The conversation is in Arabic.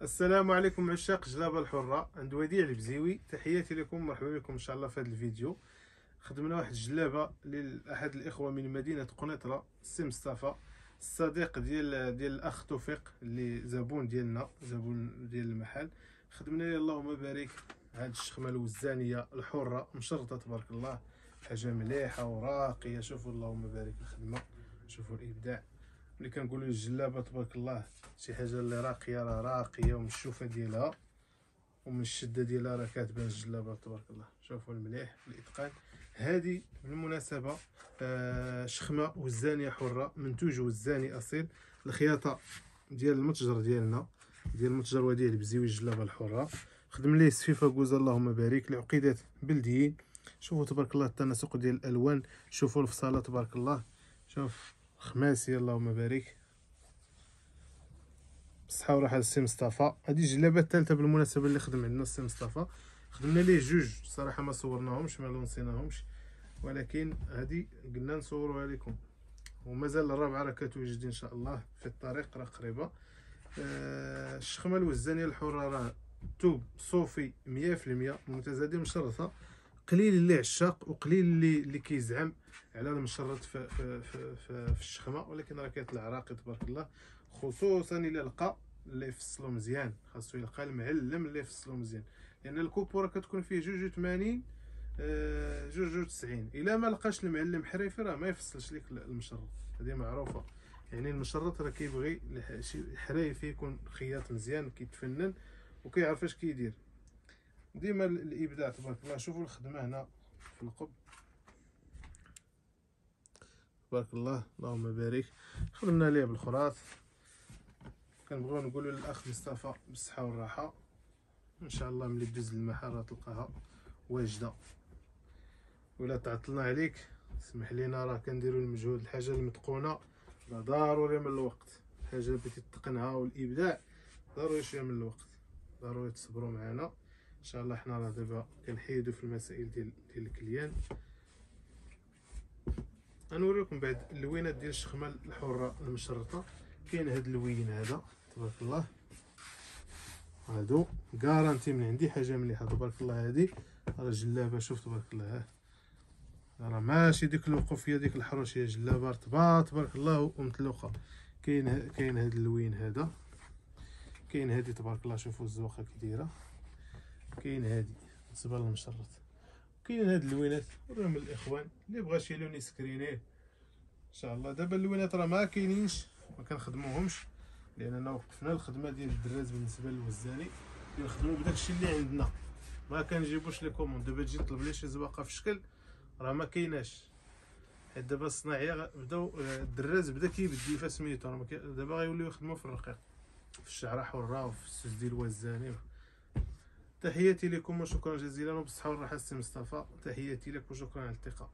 السلام عليكم عشاق جلابه الحره، عند وديع البزيوي. تحياتي لكم، مرحبا بكم ان شاء الله في هذا الفيديو. خدمنا واحد الجلابه لاحد الاخوه من مدينه قنيطره، السي مصطفى، الصديق ديال الاخ توفيق، اللي زبون ديالنا، زبون ديال المحل. خدمنا ليه اللهم بارك هاد الشخمه الوزانيه الحره مشرطه تبارك الله، حاجه مليحه وراقيه. شوفوا اللهم بارك الخدمه، شوفوا الابداع. ملي كنقولوا الجلابه تبارك الله شي حاجه اللي راقيه، راه راقيه، ومن الشوفه ديالها ومن الشده ديالها راه كتبان الجلابه تبارك الله. شوفوا المليح الاتقان. هذه بالمناسبه شخمه وزانيه حره، منتوج وزاني اصيل. الخياطه ديال المتجر ديالنا، ديال المتجر وديع البزيوي الجلابه الحره. خدم ليه سفيفه كوزه اللهم بارك، العقيدات بلديين. شوفوا تبارك الله التناسق ديال الالوان، شوفوا الفصاله تبارك الله، شوف خماسي اللهم بارك. بالصحة والراحة للسي مصطفى. هذه الجلابه الثالثه بالمناسبه اللي خدم عندنا السي مصطفى. خدمنا ليه جوج صراحه ما صورناهمش، ما لونسيناهمش، ولكن هذه قلنا نصوروها لكم، ومازال الرابعه راه كتوجد ان شاء الله في الطريق، راه قريبه. الشخمه الوزانيه الحره راه توب صوفي 100%، متزادي مشرطه. قليل اللي عشاق وقليل اللي كيزعم على المشرط في الشخمه، ولكن راه كيطلع راقي تبارك الله. خصوصا الا لقى اللي يفصلو مزيان، خاصو يلقى المعلم اللي يفصلو مزيان، لان الكوبو راه كتكون فيه 82 92. الا ما لقاش المعلم حريفي راه ما يفصلش لك المشرط، هذه معروفه. يعني المشرط راه كيبغي شي حريفي يكون خياط مزيان، كيتفنن وكيعرف اش كيدير. ديما الابداع تبارك الله. شوفوا الخدمه هنا في القب تبارك الله اللهم بارك. خدمنا ليه بالخراط. كنبغيو نقولوا للاخ مصطفى بالصحه والراحه، ان شاء الله ملي تدوز للمحل راه تلقاها واجده. ولا تعطلنا عليك سمح لينا، راه كنديروا المجهود. الحاجه المتقونه راه ضروري من الوقت، الحاجه بغيتي تتقنها والابداع ضروري شويه من الوقت، ضروري تصبروا معنا ان شاء الله. حنا راه دابا كنحيدوا في المسائل ديال الكليان. غنوريكم بعد اللوينات ديال الشخمه الحره المشرطه. كاين هاد اللوين هذا تبارك الله، هادو كارانتي من عندي، حاجه مليحه تبارك الله. هادي راه جلابه، شوف تبارك الله، راه ماشي ديك الوقوفيه ديك الحروشيه، جلابه رطبه تبارك الله ومتلوقه. كاين هاد اللوين هذا، كاين هادي تبارك الله، شوفوا الزواقه كي دايره. كاين هادي بالنسبه للمشرط. كاين هاد اللوينات نوريهم للاخوان اللي بغى شي لون يسكرينيه ان شاء الله. دابا اللوينات راه ما كاينينش، ما كنخدموهمش، لاننا وقفنا الخدمه ديال الدراز بالنسبه للوزاني، كنخدموا بداكشي اللي عندنا، ما كنجيبوش لي كوموند. دابا تجي تطلب لي شي زواقه في الشكل راه ما كايناش، حيت دابا الصناعيه بداو الدراز بدا كيبدل فسميتو، دابا غيوليو يخدموا في الرقيق، في الشعره حره وفي السوس ديال الوزاني. تحياتي لكم وشكرا جزيلا، وبالصحه والراحه السي مصطفى. تحياتي لك وشكرا على الثقه.